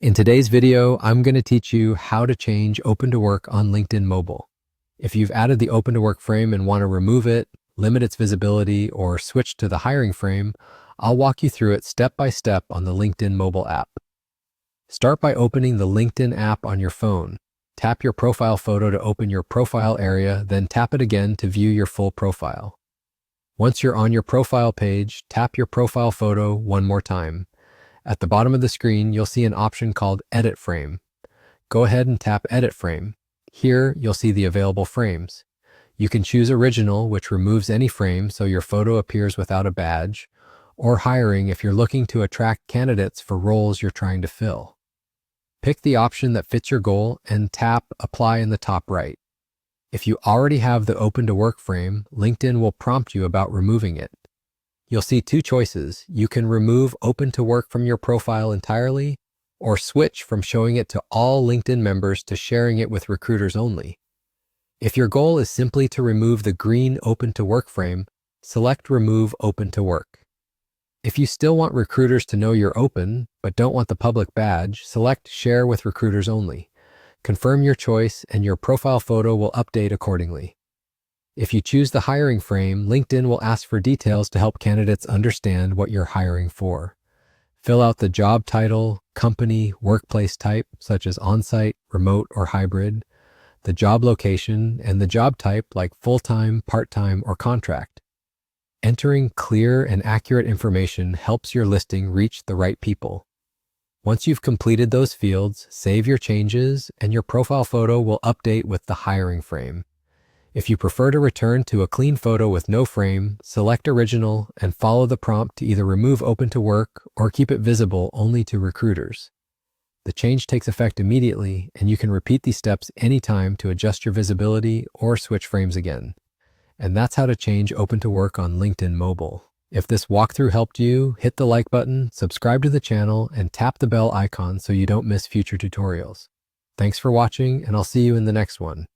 In today's video, I'm going to teach you how to change Open to Work on LinkedIn Mobile. If you've added the Open to Work frame and want to remove it, limit its visibility, or switch to the hiring frame, I'll walk you through it step by step on the LinkedIn Mobile app. Start by opening the LinkedIn app on your phone. Tap your profile photo to open your profile area, then tap it again to view your full profile. Once you're on your profile page, tap your profile photo one more time. At the bottom of the screen, you'll see an option called Edit Frame. Go ahead and tap Edit Frame. Here, you'll see the available frames. You can choose Original, which removes any frame so your photo appears without a badge, or Hiring if you're looking to attract candidates for roles you're trying to fill. Pick the option that fits your goal and tap Apply in the top right. If you already have the Open to Work frame, LinkedIn will prompt you about removing it. You'll see two choices. You can remove Open to Work from your profile entirely, or switch from showing it to all LinkedIn members to sharing it with recruiters only. If your goal is simply to remove the green Open to Work frame, select Remove Open to Work. If you still want recruiters to know you're open, but don't want the public badge, select Share with Recruiters Only. Confirm your choice and your profile photo will update accordingly. If you choose the hiring frame, LinkedIn will ask for details to help candidates understand what you're hiring for. Fill out the job title, company, workplace type, such as on-site, remote, or hybrid, the job location, and the job type like full-time, part-time, or contract. Entering clear and accurate information helps your listing reach the right people. Once you've completed those fields, save your changes, and your profile photo will update with the hiring frame. If you prefer to return to a clean photo with no frame, select Original and follow the prompt to either remove Open to Work or keep it visible only to recruiters. The change takes effect immediately, and you can repeat these steps anytime to adjust your visibility or switch frames again. And that's how to change Open to Work on LinkedIn Mobile. If this walkthrough helped you, hit the like button, subscribe to the channel, and tap the bell icon so you don't miss future tutorials. Thanks for watching, and I'll see you in the next one.